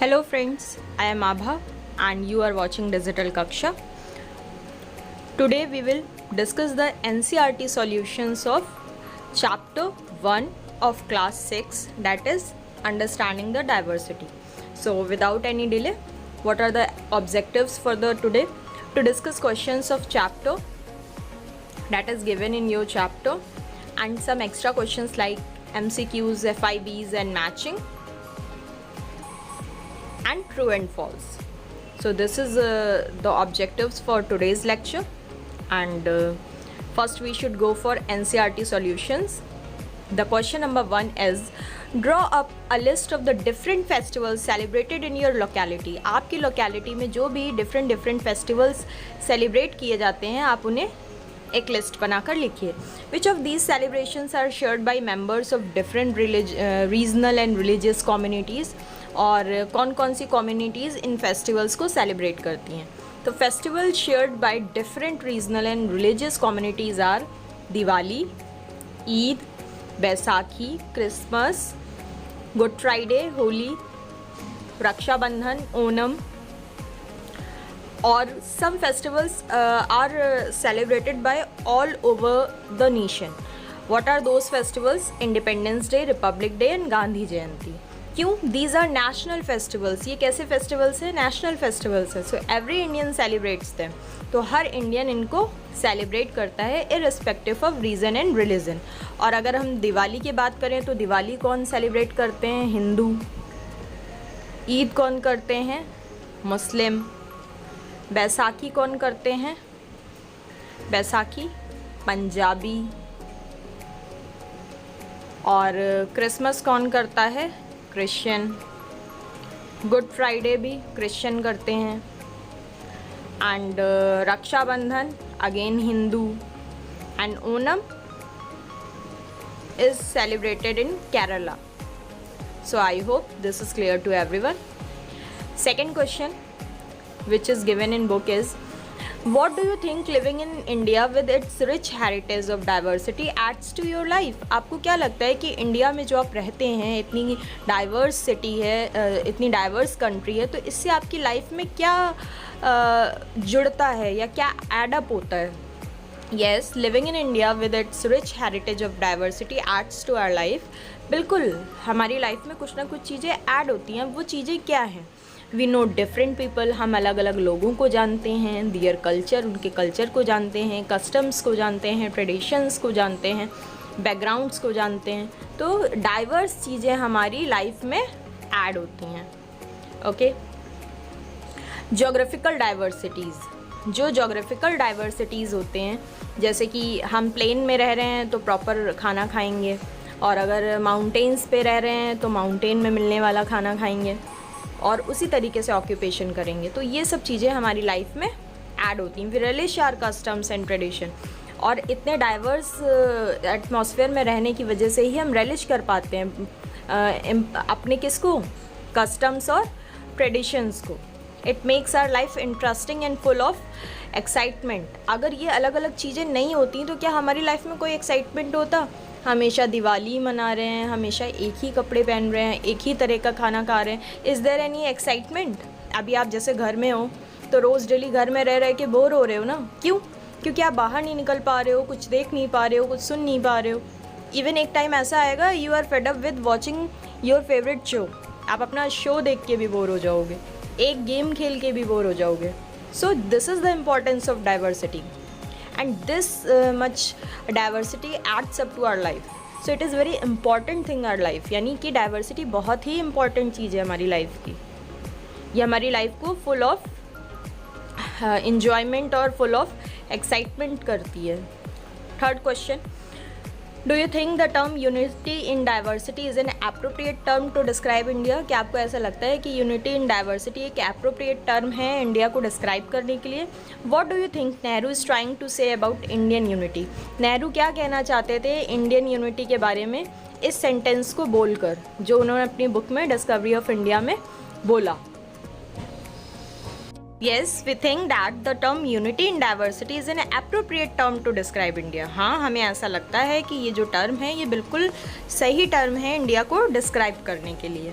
Hello friends, I am Abha and you are watching Digital Kaksha. Today we will discuss the NCERT solutions of chapter 1 of class 6, that is understanding the diversity. So without any delay, what are the objectives for the today? To discuss questions of chapter that is given in your chapter and some extra questions like MCQs, FIBs and matching and true and false. So this is the objectives for today's lecture, and first we should go for NCERT solutions. The question number 1 is draw up a list of the different festivals celebrated in your locality. आपकी locality में जो भी different festivals celebrate किए जाते हैं आप उन्हें एक लिस्ट बनाकर लिखिए. Which of these celebrations are shared by members of different regional and religious communities? और कौन कौन सी कम्युनिटीज़ इन फेस्टिवल्स को सेलिब्रेट करती हैं. तो festival shared by different regional and religious communities are Diwali, Eid, Baisakhi, Christmas, Good Friday, Holi, Rakshabandhan, Onam. और some festivals are celebrated by all over the nation. What are those festivals? Independence Day, Republic Day and Gandhi जयंती. क्यों? These are national festivals. ये कैसे festivals हैं? National festivals है. So every Indian celebrates them. तो हर Indian इनको celebrate करता है irrespective of region and religion. और अगर हम दिवाली की बात करें तो दिवाली कौन सेलिब्रेट करते हैं? हिंदू. ईद कौन करते हैं? मुस्लिम. बैसाखी कौन करते हैं? बैसाखी पंजाबी. और क्रिसमस कौन करता है? क्रिश्चियन. गुड फ्राइडे भी क्रिश्चियन करते हैं. And Rakshabandhan again Hindu. And Onam is celebrated in Kerala. So I hope this is clear to everyone. Second question which is given in book is what do you think living in India with its rich heritage of diversity adds to your life? आपको क्या लगता है कि India में जो आप रहते हैं, इतनी डाइवर्स सिटी है, इतनी डाइवर्स कंट्री है, तो इससे आपकी लाइफ में क्या जुड़ता है या क्या एडअप होता है? Yes, living in India with its rich heritage of diversity adds to our life. बिल्कुल हमारी लाइफ में कुछ ना कुछ चीज़ें ऐड होती हैं. वो चीज़ें क्या हैं? We know different people. हम अलग अलग लोगों को जानते हैं, दियर कल्चर, उनके कल्चर को जानते हैं, कस्टम्स को जानते हैं, ट्रेडिशंस को जानते हैं, बैकग्राउंड्स को जानते हैं. तो डाइवर्स चीज़ें हमारी लाइफ में ऐड होती हैं. ओके. Geographical diversities. जो जोग्राफिकल डाइवर्सिटीज़ होते हैं, जैसे कि हम प्लेन में रह रहे हैं तो प्रॉपर खाना खाएंगे, और अगर माउंटेन्स पे रह रहे हैं तो माउंटेन में मिलने वाला खाना खाएंगे, और उसी तरीके से ऑक्यूपेशन करेंगे. तो ये सब चीज़ें हमारी लाइफ में ऐड होती हैं. We relish our customs and tradition. और इतने डाइवर्स एटमॉस्फेयर में रहने की वजह से ही हम रिलिश कर पाते हैं अपने किसको? कस्टम्स और ट्रेडिशंस को. It makes our life interesting and full of excitement. अगर ये अलग अलग चीज़ें नहीं होती तो क्या हमारी लाइफ में कोई एक्साइटमेंट होता? हमेशा दिवाली मना रहे हैं, हमेशा एक ही कपड़े पहन रहे हैं, एक ही तरह का खाना खा रहे हैं. Is there any excitement? अभी आप जैसे घर में हो तो रोज़ डेली घर में रह के बोर हो रहे हो ना. क्यों? क्योंकि आप बाहर नहीं निकल पा रहे हो, कुछ देख नहीं पा रहे हो, कुछ सुन नहीं पा रहे हो. इवन एक टाइम ऐसा आएगा you are fed up with watching your favourite show. आप अपना शो देख के भी बोर हो जाओगे, एक गेम खेल के भी बोर हो जाओगे. सो this is the importance of diversity. And this much diversity adds up to our life. So it is very important thing our life. यानी कि diversity बहुत ही important चीज़ है हमारी लाइफ की. ये हमारी लाइफ को full of enjoyment और full of excitement करती है. Third question. Do you think the term unity in diversity is an appropriate term to describe India? क्या आपको ऐसा लगता है कि unity in diversity एक appropriate term है इंडिया को describe करने के लिए? What do you think Nehru is trying to say about Indian unity? Nehru क्या कहना चाहते थे इंडियन यूनिटी के बारे में इस सेंटेंस को बोलकर, जो उन्होंने अपनी बुक में डिस्कवरी ऑफ इंडिया में बोला? Yes, we think that the term unity in diversity is an appropriate term to describe India. हाँ, हमें ऐसा लगता है कि ये जो टर्म है ये बिल्कुल सही टर्म है इंडिया को डिस्क्राइब करने के लिए.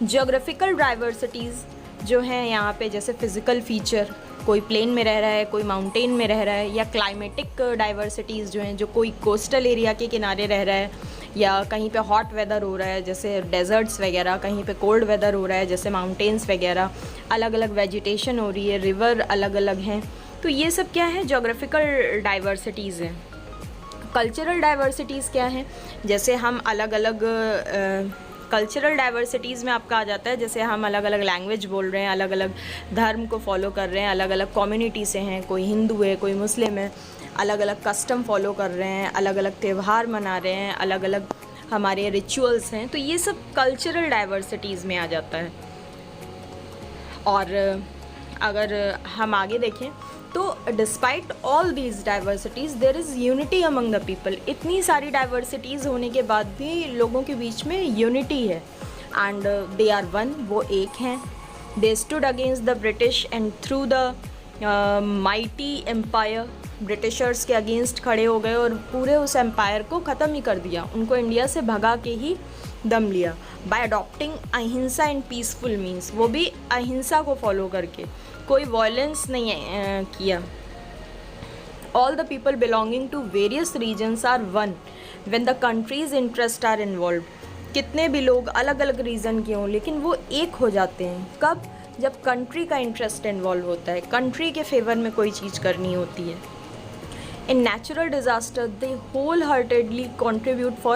जोग्राफिकल डाइवर्सिटीज़ जो हैं यहाँ पे, जैसे फिज़िकल फीचर, कोई प्लेन में रह रहा है, कोई माउंटेन में रह रहा है, या क्लाइमेटिक डाइवर्सिटीज़ जो हैं, जो कोई कोस्टल एरिया के किनारे रह रहा है, या कहीं पे हॉट वेदर हो रहा है जैसे डेजर्ट्स वगैरह, कहीं पे कोल्ड वेदर हो रहा है जैसे माउंटेन्स वगैरह, अलग अलग वेजिटेशन हो रही है, रिवर अलग अलग हैं, तो ये सब क्या है, जोग्राफिकल डाइवर्सिटीज़ हैं। कल्चरल डाइवर्सिटीज़ क्या हैं, जैसे हम अलग अलग कल्चरल डाइवर्सिटीज़ में आपका आ जाता है, जैसे हम अलग अलग लैंग्वेज बोल रहे हैं, अलग अलग धर्म को फॉलो कर रहे हैं, अलग अलग कम्युनिटी से हैं, कोई हिंदू है, कोई मुस्लिम है, अलग अलग कस्टम फॉलो कर रहे हैं, अलग अलग त्यौहार मना रहे हैं, अलग अलग हमारे रिचुअल्स हैं, तो ये सब कल्चरल डाइवर्सिटीज़ में आ जाता है। और अगर हम आगे देखें तो despite all these diversities there is unity among the people. इतनी सारी डाइवर्सिटीज़ होने के बाद भी लोगों के बीच में यूनिटी है, एंड दे आर वन, वो एक हैं। They stood against the British and through the mighty empire, Britishers के अगेंस्ट खड़े हो गए और पूरे उस एम्पायर को ख़त्म ही कर दिया, उनको इंडिया से भगा के ही दम लिया। बाय अडॉप्टिंग अहिंसा एंड पीसफुल मीन्स, वो भी अहिंसा को फॉलो करके, कोई वॉयलेंस नहीं किया। All the people belonging to various regions are one when the countries interest are involve. कितने भी लोग अलग अलग रीज़न के हों लेकिन वो एक हो जाते हैं, कब, जब कंट्री का इंटरेस्ट इन्वॉल्व होता है, कंट्री के फेवर में कोई चीज़ करनी होती है। In natural disaster, they wholeheartedly contribute for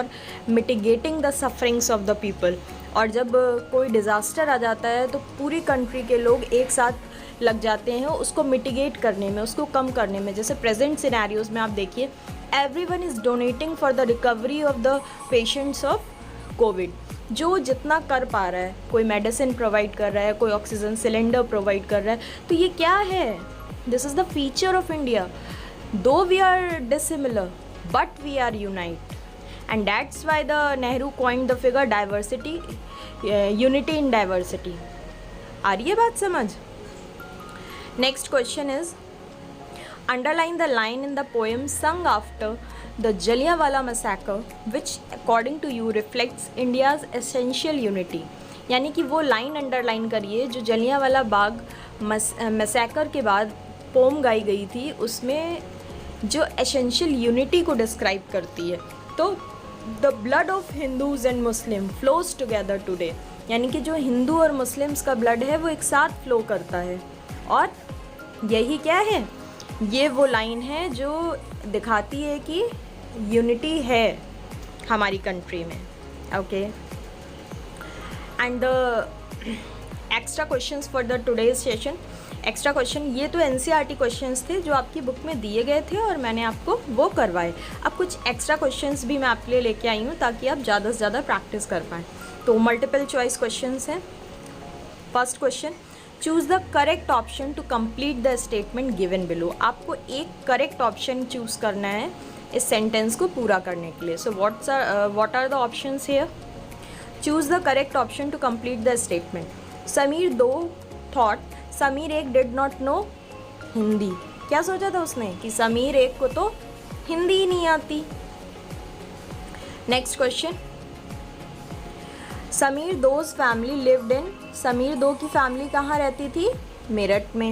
mitigating the sufferings of the people. और जब कोई डिज़ास्टर आ जाता है तो पूरी कंट्री के लोग एक साथ लग जाते हैं उसको मिटिगेट करने में, उसको कम करने में। जैसे प्रेजेंट सिनेरियोज़ में आप देखिए, everyone is donating for the recovery of the patients of Covid. जो जितना कर पा रहा है, कोई मेडिसिन प्रोवाइड कर रहा है, कोई ऑक्सीजन सिलेंडर प्रोवाइड कर रहा है, तो ये क्या है, this is the feature of India. Though we are dissimilar, but we are unite, and that's why the Nehru coined the figure diversity, unity in diversity. आ रही है बात समझ? Next question is, underline the line in the poem sung after the Jallianwala massacre, which according to you reflects India's essential unity. यानी कि वो line underline करिए जो Jallianwala Bagh massacre के बाद पोम गाई गई थी, उसमें जो एसेंशियल यूनिटी को डिस्क्राइब करती है। तो the blood of Hindus and Muslim flows together today, यानी कि जो हिंदू और मुस्लिम्स का ब्लड है वो एक साथ फ्लो करता है। और यही क्या है, ये वो लाइन है जो दिखाती है कि यूनिटी है हमारी कंट्री में। Okay, and the extra questions for the today's session. Extra question ये तो एनसीईआरटी क्वेश्चंस थे जो आपकी बुक में दिए गए थे और मैंने आपको वो करवाए। अब कुछ एक्स्ट्रा क्वेश्चंस भी मैं आपके लिए लेके आई हूँ ताकि आप ज़्यादा से ज़्यादा प्रैक्टिस कर पाएँ। तो मल्टीपल चॉइस क्वेश्चंस हैं। First question, choose the correct option to complete the statement given below. आपको एक करेक्ट ऑप्शन चूज़ करना है इस सेंटेंस को पूरा करने के लिए। So what are the options here? Choose the correct option to complete the statement. Sameer Do thought Sameer एक डिड नॉट नो हिंदी। क्या सोचा था उसने कि समीर एक को तो हिंदी ही नहीं आती। Next question, Sameer Do's family lived in. Sameer Do की फैमिली कहाँ रहती थी? मेरठ में।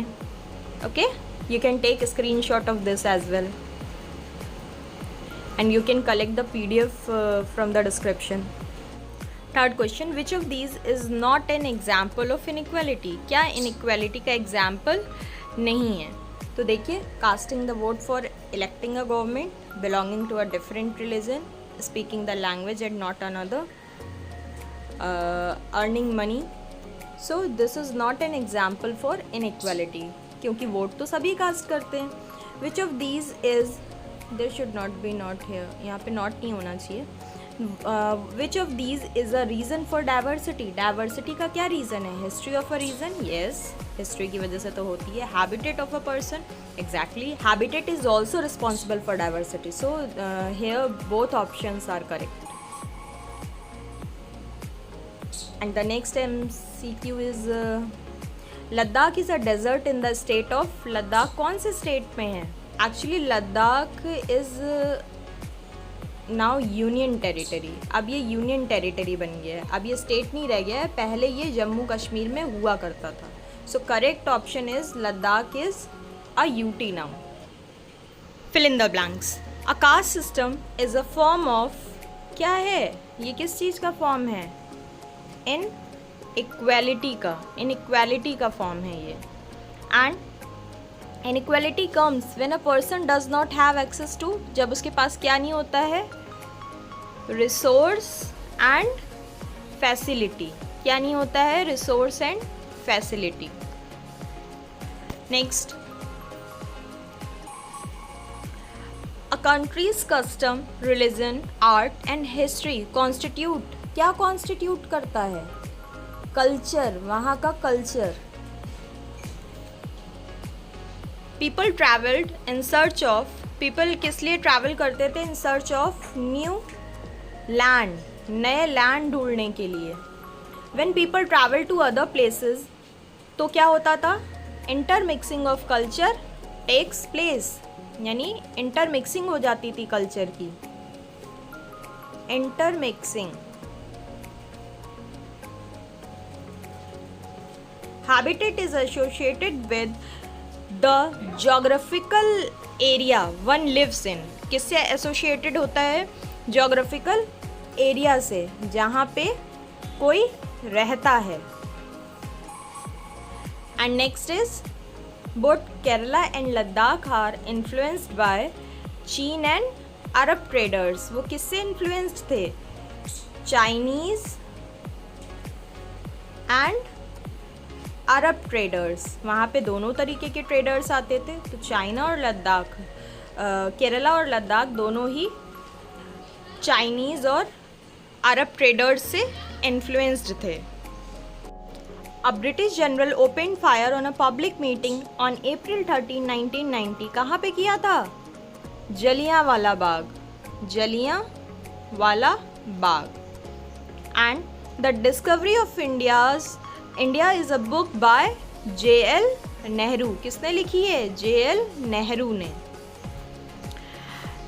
Okay, you can take screenshot of this as well and you can collect the PDF from the description. Third question, which of these is not an example of inequality. क्या inequality का example नहीं है? तो देखिए, casting the vote for electing a government, belonging to a different religion, speaking the language and not another, earning money. So this is not an example for inequality, क्योंकि vote तो सभी cast करते हैं। Which of these is, there should not be not here, यहाँ पे not नहीं होना चाहिए। Which of these is a reason for diversity. Diversity का क्या रीज़न है? History of a reason, yes, history की वजह से तो होती है। Habitat of a person, exactly, habitat is also responsible for diversity. So here both options are correct. And the next MCQ is, Ladakh is a desert in the state of. Ladakh कौन से state में है? Actually Ladakh is now union territory. अब ये union territory बन गया है, अब ये स्टेट नहीं रह गया है, पहले ये जम्मू कश्मीर में हुआ करता था। So correct option is Ladakh is a UT now. Fill in the blanks. A caste system is a form of, क्या है ये, किस चीज़ का फॉर्म है? इन इक्वालिटी का फॉर्म है ये। And inequality comes when a person does not have access to, जब उसके पास क्या नहीं होता है? Resource and facility. क्या नहीं होता है? Resource and facility. Next, a country's custom, religion, art and history constitute, क्या कॉन्स्टिट्यूट करता है? कल्चर, वहाँ का culture. People travelled in search of, people किस लिए ट्रैवल करते थे? In search of new land, नए लैंड ढूंढने के लिए। When people travel to other places, तो क्या होता था? Intermixing of culture takes place, यानी इंटरमिक्सिंग हो जाती थी कल्चर की। Intermixing. Habitat is associated with the geographical area one lives in, किससे एसोसिएटेड होता है? जोग्राफिकल एरिया से, जहाँ पे कोई रहता है। And next is both Kerala and Ladakh are influenced by चीन एंड अरब ट्रेडर्स। वो किससे इन्फ्लुएंस्ड थे? Chinese and Arab traders. वहाँ पे दोनों तरीके के ट्रेडर्स आते थे। तो चाइना और लद्दाख, केरला और लद्दाख दोनों ही चाइनीज़ और अरब ट्रेडर्स से इन्फ्लुएंस्ड थे। A British general open fire on a public meeting on April 13, 1990। कहाँ पे किया था? Jallianwala Bagh, Jallianwala Bagh. And the discovery of India is a book by J.L. Nehru. किसने लिखी है? J.L. नेहरू ने।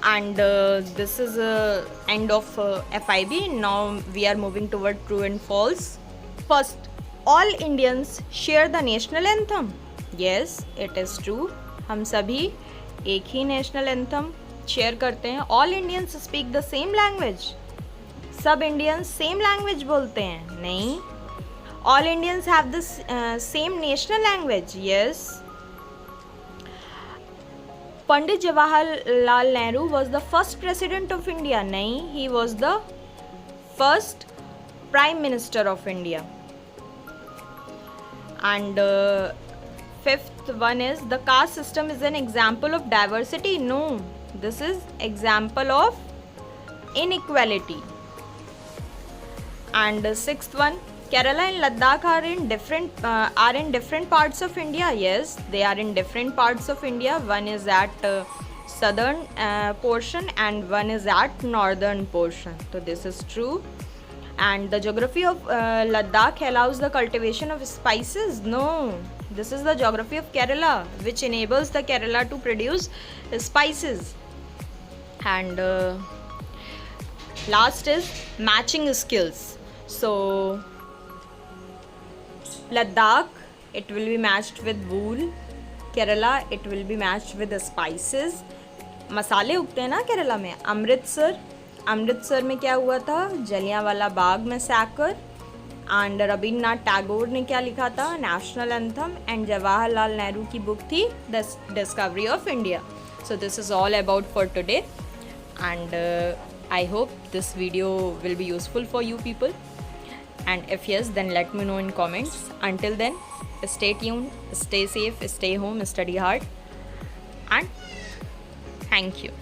And this is end of FIB. Now we are moving toward true and false. First, all Indians share the national anthem. Yes, it is true. हम सभी एक ही national anthem share करते हैं। All Indians speak the same language. सब Indians same language बोलते हैं? नहीं। All Indians have the same national language. Yes. Pandit Jawaharlal Nehru was the first president of India. नहीं, he was the first prime minister of India. And fifth one is the caste system is an example of diversity. No, this is example of inequality. And sixth one, Kerala and Ladakh are in different parts of India. Yes, they are in different parts of India. One is at southern portion and one is at northern portion. So this is true. And the geography of Ladakh allows the cultivation of spices. No, this is the geography of Kerala, which enables the Kerala to produce spices. And last is matching skills. So Ladakh, it will be matched with wool. Kerala, it will be matched with the spices. मसाले उगते हैं ना केरला में। अमृतसर में क्या हुआ था? जलियांवाला बाग massacre. And Rabindranath Tagore ने क्या लिखा था? National anthem. And Jawaharlal Nehru की बुक थी the discovery of India. So this is all about for today and I hope this video will be useful for you people. And if yes, then let me know in comments. Until then, stay tuned, stay safe, stay home, study hard, and thank you.